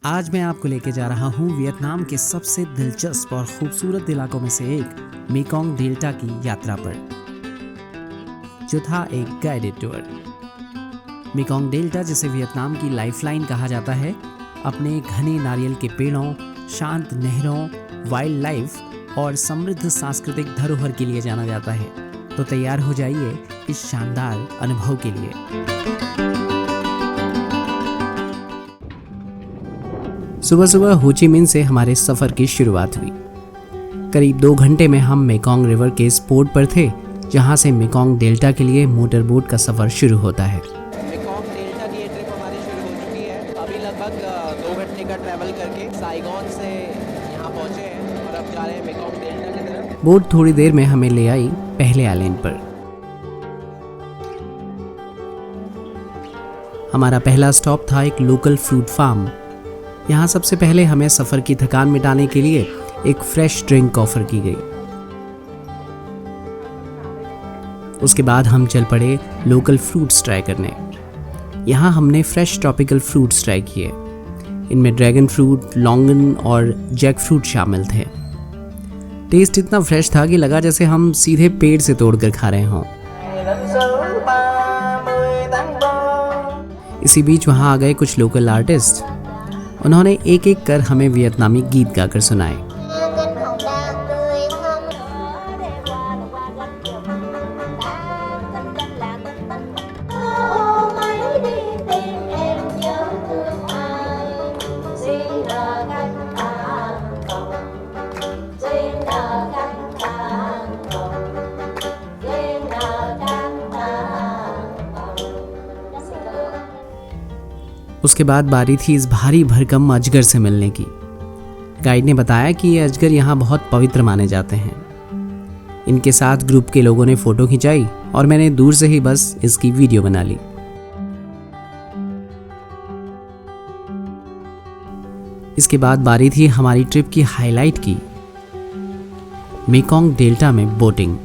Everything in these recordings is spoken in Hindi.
आज मैं आपको लेके जा रहा हूँ वियतनाम के सबसे दिलचस्प और खूबसूरत इलाकों में से एक मेकोंग डेल्टा की यात्रा पर, जो था एक गाइडेड टूर। मेकोंग डेल्टा, जिसे वियतनाम की लाइफलाइन कहा जाता है, अपने घने नारियल के पेड़ों, शांत नहरों, वाइल्ड लाइफ और समृद्ध सांस्कृतिक धरोहर के लिए जाना जाता है। तो तैयार हो जाइए इस शानदार अनुभव के लिए। सुबह सुबह हो ची मिन्ह से हमारे सफ़र की शुरुआत हुई। करीब 2 घंटे में हम मेकोंग रिवर के इस पोर्ट पर थे, जहां से मेकोंग डेल्टा के लिए मोटर बोट का सफ़र शुरू होता है। मेकोंग डेल्टा की ये ट्रिप हमारी शुरू हो चुकी है। अभी लगभग 2 घंटे का ट्रैवल करके साइगोन से यहाँ पहुँचे हैं और अब जा रहे हैं मेकोंग डेल्टा की तरफ। बोट थोड़ी देर में हमें ले आई पहले आइलैंड पर। हमारा पहला स्टॉप था एक लोकल फ्रूट फार्म। यहाँ सबसे पहले हमें सफ़र की थकान मिटाने के लिए एक फ्रेश ड्रिंक ऑफर की गई। उसके बाद हम चल पड़े लोकल फ्रूट्स ट्राई करने। यहाँ हमने फ्रेश ट्रॉपिकल फ्रूट्स ट्राई किए। इनमें ड्रैगन फ्रूट, लॉन्गन और जैक फ्रूट शामिल थे। टेस्ट इतना फ्रेश था कि लगा जैसे हम सीधे पेड़ से तोड़कर खा रहे हों। इसी बीच वहाँ आ गए कुछ लोकल आर्टिस्ट। उन्होंने एक एक कर हमें वियतनामी गीत गाकर सुनाए। उसके बाद बारी थी इस भारी भरकम अजगर से मिलने की। गाइड ने बताया कि ये अजगर यहाँ बहुत पवित्र माने जाते हैं। इनके साथ ग्रुप के लोगों ने फोटो खिंचाई और मैंने दूर से ही बस इसकी वीडियो बना ली। इसके बाद बारी थी हमारी ट्रिप की हाईलाइट की, मेकोंग डेल्टा में बोटिंग।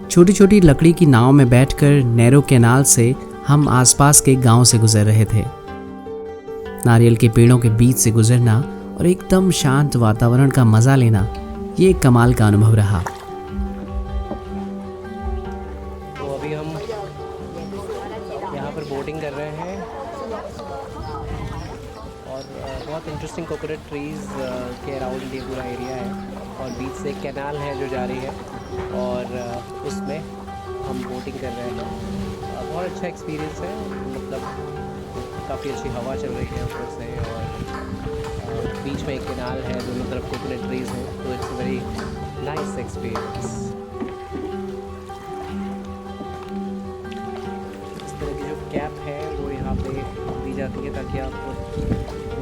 छोटी छोटी लकड़ी की नाव में बैठकर नैरो कैनाल से हम आसपास के गांव से गुजर रहे थे। नारियल के पेड़ों के बीच से गुजरना और एकदम शांत वातावरण का मजा लेना, ये एक कमाल का अनुभव रहा। तो अभी हम यहाँ पर बोटिंग कर रहे हैं और बहुत इंटरेस्टिंग कोकोनट ट्रीज के अराउंड ये पूरा एरिया है और बीच से एक कैनाल है जो जा रही है और उसमें हम बोटिंग कर रहे हैं। बहुत अच्छा एक्सपीरियंस है, मतलब काफ़ी अच्छी हवा चल रही है ऊपर से और बीच में एक कैनाल है, दोनों तरफ कोकोनट ट्रीज हैं, तो इट्स वेरी नाइस एक्सपीरियंस। इस तरह की जो कैप है वो यहाँ पे दी जाती है ताकि आप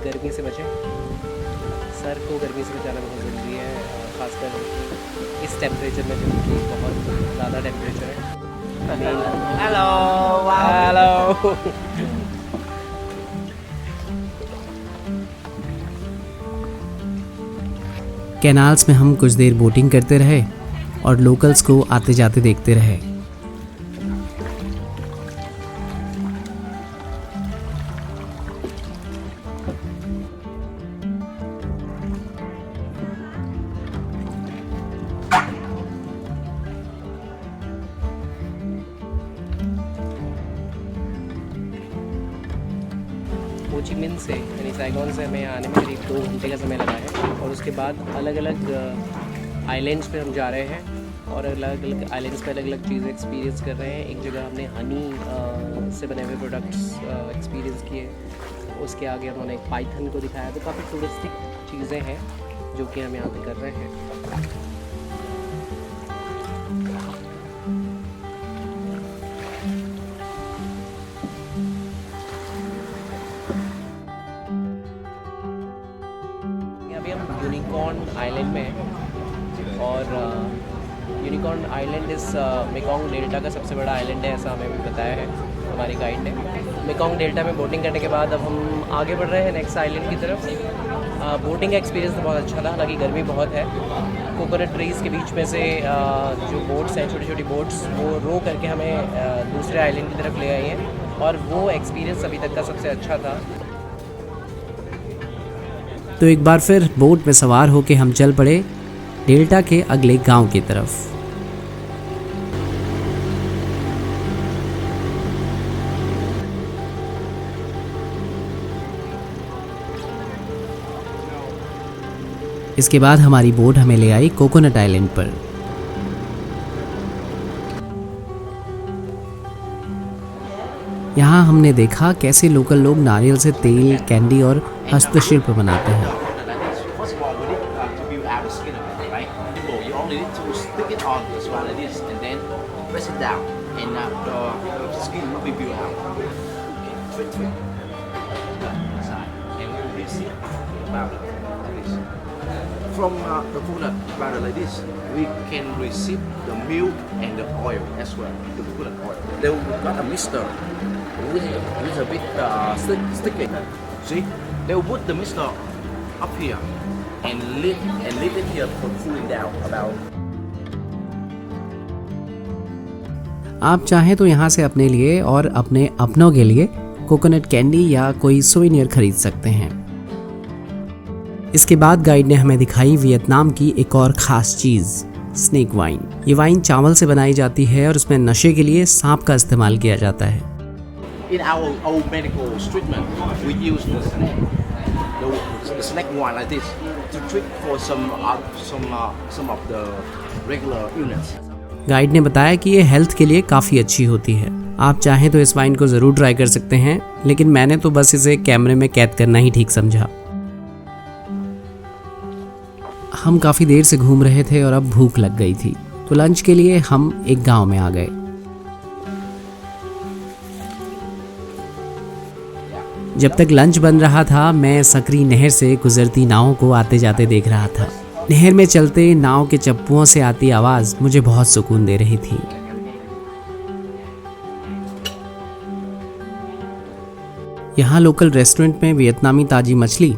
गर्मी से बचें। सर को गर्मी से बचाना बहुत ज़रूरी है, खासकर इस टेम्परेचर में जो कि बहुत ज़्यादा टेम्परेचर है। हेलो हेलो कैनाल्स में हम कुछ देर बोटिंग करते रहे और लोकल्स को आते जाते देखते रहे। हो ची मिन्ह से यानी साइगोन से हमें आने में करीब 2 घंटे का समय लगा है और उसके बाद अलग अलग आइलैंड्स पे हम जा रहे हैं और अलग अलग आइलैंड्स पे अलग अलग चीज़ें एक्सपीरियंस कर रहे हैं। एक जगह हमने हनी से बने हुए प्रोडक्ट्स एक्सपीरियंस किए, उसके आगे उन्होंने एक पाइथन को दिखाया। तो काफ़ी टूरिस्टिक चीज़ें हैं जो कि हम यहाँ पे कर रहे हैं। अभी हम यूनिकॉर्न आइलैंड में हैं और यूनिकॉर्न आइलैंड इस मेकोंग डेल्टा का सबसे बड़ा आइलैंड है, ऐसा हमें बताया है हमारे गाइड ने। मेकोंग डेल्टा में बोटिंग करने के बाद अब हम आगे बढ़ रहे हैं नेक्स्ट आइलैंड की तरफ। बोटिंग का एक्सपीरियंस तो बहुत अच्छा था, हालांकि गर्मी बहुत है। कोकोनट ट्रीज़ के बीच में से जो बोट्स हैं, छोटी छोटी बोट्स, वो रो करके हमें दूसरे आइलैंड की तरफ ले आई हैं और वो एक्सपीरियंस अभी तक का सबसे अच्छा था। तो एक बार फिर बोट में सवार होके हम चल पड़े डेल्टा के अगले गांव की तरफ। इसके बाद हमारी बोट हमें ले आई कोकोनट आइलैंड पर। यहाँ हमने देखा कैसे लोकल लोग नारियल से तेल, कैंडी और हस्तशिल्प बनाते हैं। From the coconut powder like this, we can receive the milk and the oil as well, the coconut oil. They got a mixture with a bit sticky. See, they will put the mixture up here and leave it here for cooling down about. आप चाहें तो यहाँ से अपने लिए और अपने अपनों के लिए कोकोनट कैंडी या कोई सोवेनियर खरीद सकते हैं। इसके बाद गाइड ने हमें दिखाई वियतनाम की एक और खास चीज, स्नेक वाइन। ये वाइन चावल से बनाई जाती है और उसमें नशे के लिए सांप का इस्तेमाल किया जाता है। In our old medical treatment, we use the snake wine like this to treat for some of the regular illness. Guide ने बताया कि ये हेल्थ के लिए काफ़ी अच्छी होती है। आप चाहें तो इस वाइन को ज़रूर ट्राई कर सकते हैं, लेकिन मैंने तो बस इसे कैमरे में कैद करना ही ठीक समझा। हम काफ़ी देर से घूम रहे थे और अब भूख लग गई थी, तो लंच के लिए हम एक गांव में आ गए। जब तक लंच बन रहा था, मैं सकरी नहर से गुजरती नावों को आते जाते देख रहा था। नहर में चलते नाव के चप्पुओं से आती आवाज़ मुझे बहुत सुकून दे रही थी। यहाँ लोकल रेस्टोरेंट में वियतनामी ताजी मछली,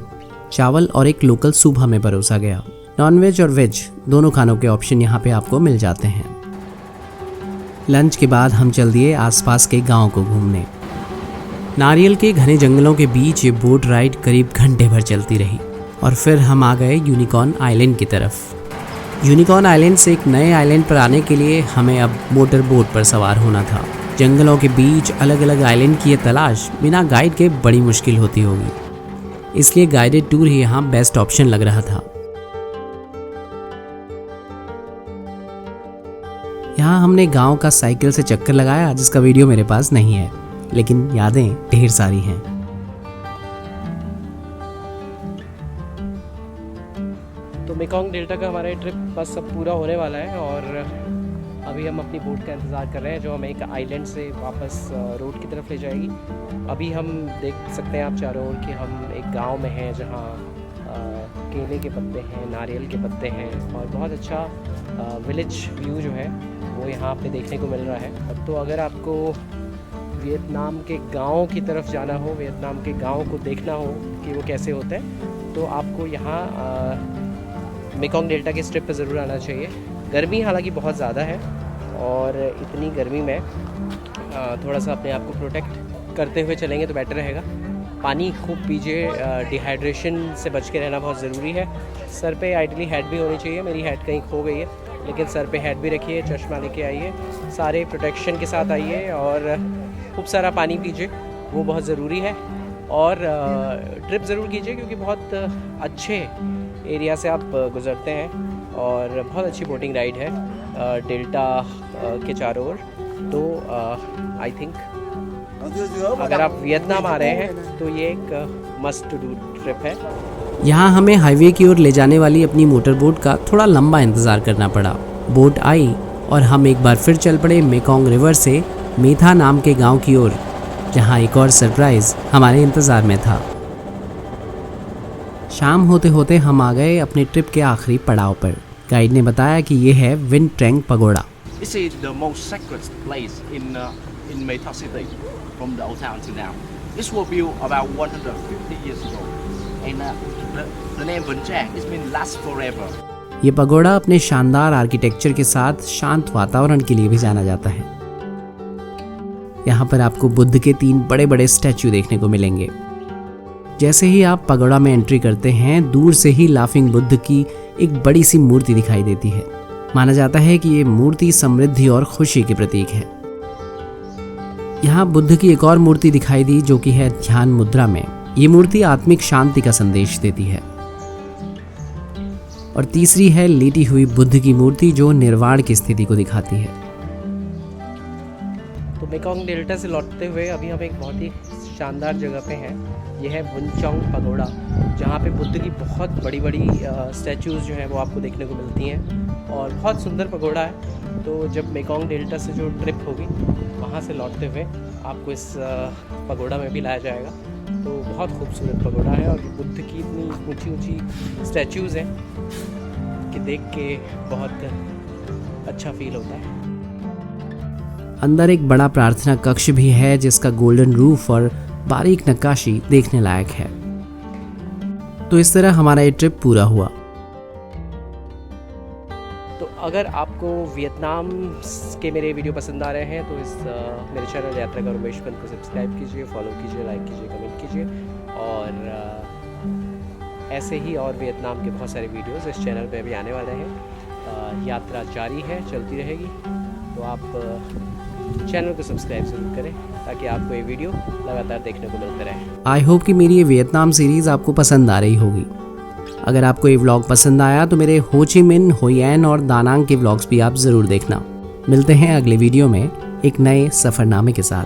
चावल और एक लोकल सूप हमें परोसा गया। नॉनवेज और वेज दोनों खानों के ऑप्शन यहाँ पे आपको मिल जाते हैं। लंच के बाद हम चल दिए आसपास के गांव को घूमने। नारियल के घने जंगलों के बीच ये बोट राइड करीब घंटे भर चलती रही और फिर हम आ गए यूनिकॉर्न आइलैंड की तरफ। यूनिकॉर्न आइलैंड से एक नए आइलैंड पर आने के लिए हमें अब मोटर बोट पर सवार होना था। जंगलों के बीच अलग अलग आइलैंड की ये तलाश बिना गाइड के बड़ी मुश्किल होती होगी, इसलिए गाइडेड टूर ही यहाँ बेस्ट ऑप्शन लग रहा था। यहाँ हमने गांव का साइकिल से चक्कर लगाया, जिसका वीडियो मेरे पास नहीं है, लेकिन यादें ढेर सारी हैं। तो मेकॉन्ग डेल्टा का हमारा ट्रिप बस अब पूरा होने वाला है और अभी हम अपनी बोट का इंतज़ार कर रहे हैं जो हमें एक आइलैंड से वापस रोड की तरफ ले जाएगी। अभी हम देख सकते हैं आप चारों ओर कि हम एक गांव में हैं जहां केले के पत्ते हैं, नारियल के पत्ते हैं और बहुत अच्छा विलेज व्यू जो है वो यहाँ पे देखने को मिल रहा है। तो अगर आपको वियतनाम के गाँव की तरफ जाना हो, वियतनाम के गाँव को देखना हो कि वो कैसे होते हैं, तो आपको यहाँ मेकॉन्ग डेल्टा के स्ट्रिप पर ज़रूर आना चाहिए। गर्मी हालांकि बहुत ज़्यादा है और इतनी गर्मी में थोड़ा सा अपने आप को प्रोटेक्ट करते हुए चलेंगे तो बेटर रहेगा। पानी खूब पीजिए, डिहाइड्रेशन से बच के रहना बहुत ज़रूरी है। सर पे आइडली हैट भी होनी चाहिए, मेरी हैट कहीं खो गई है, लेकिन सर पे हैट भी रखिए, चश्मा लेके आइए, सारे प्रोटेक्शन के साथ आइए और खूब सारा पानी पीजिए, वो बहुत ज़रूरी है। और ट्रिप ज़रूर कीजिए क्योंकि बहुत अच्छे एरिया से आप गुज़रते हैं और बहुत अच्छी बोटिंग राइड है डेल्टा के चारों ओर। तो आई थिंक अगर आप वियतनाम आ रहे हैं तो ये एक मस्ट टू डू ट्रिप है। यहाँ हमें हाईवे की ओर ले जाने वाली अपनी मोटर बोट का थोड़ा लंबा इंतज़ार करना पड़ा। बोट आई और हम एक बार फिर चल पड़े मेकॉन्ग रिवर से मेथा नाम के गांव की ओर, जहाँ एक और सरप्राइज हमारे इंतज़ार में था। शाम होते होते हम आ गए अपने ट्रिप के आखिरी पड़ाव पर। गाइड ने बताया कि ये है Vinh Trang pagoda. This is the most sacred place in Meta City from the old town to now. This was built about 150 years ago, and the name Vinh Trang has been last forever. ये पगोड़ा अपने शानदार आर्किटेक्चर के साथ शांत वातावरण के लिए भी जाना जाता है। यहाँ पर आपको बुद्ध के 3 बड़े बड़े स्टैचू देखने को मिलेंगे। जैसे ही आप पगोड़ा में एंट्री करते हैं, दूर से ही लाफिंग बुद्ध की एक बड़ी सी मूर्ति दिखाई देती है। माना जाता है कि ये मूर्ति समृद्धि और खुशी के प्रतीक है। यहाँ बुद्ध की एक और मूर्ति दिखाई दी जो कि है ध्यान मुद्रा में। ये मूर्ति आत्मिक शांति का संदेश देती है। और तीसरी है लेटी हुई बुद्ध की मूर्ति जो निर्वाण की स्थिति को दिखाती है। तो मेकोंग डेल्टा से लौटते हुए अभी हम एक बहुत ही शानदार जगह पे हैं। यह है बुनचोंग पगोड़ा, जहाँ पे बुद्ध की बहुत बड़ी बड़ी स्टैचूज़ जो हैं वो आपको देखने को मिलती हैं और बहुत सुंदर पगोड़ा है। तो जब मेकोंग डेल्टा से जो ट्रिप होगी वहाँ से लौटते हुए आपको इस पगोड़ा में भी लाया जाएगा। तो बहुत खूबसूरत पगोड़ा है और बुद्ध की इतनी ऊंची ऊंची स्टैचूज़ हैं कि देख के बहुत अच्छा फील होता है। अंदर एक बड़ा प्रार्थना कक्ष भी है जिसका गोल्डन रूफ और बारीक नक्काशी देखने लायक है। तो इस तरह हमारा ये ट्रिप पूरा हुआ। तो अगर आपको वियतनाम के मेरे वीडियो पसंद आ रहे हैं तो इस मेरे चैनल यात्रा का उमेश पंत को सब्सक्राइब कीजिए, फॉलो कीजिए, लाइक कीजिए, कमेंट कीजिए। और ऐसे ही और वियतनाम के बहुत सारे वीडियोस इस चैनल पे भी आने वाले हैं। यात्रा जारी है, चलती रहेगी। तो आप चैनल को सब्सक्राइब जरूर करें ताकि आपको ये वीडियो लगातार देखने को मिलते रहे। आई होप कि मेरी ये वियतनाम सीरीज़ आपको पसंद आ रही होगी। अगर आपको ये व्लॉग पसंद आया तो मेरे हो ची मिन, होई एन और दानांग के व्लॉग्स भी आप ज़रूर देखना। मिलते हैं अगले वीडियो में एक नए सफ़रनामे के साथ।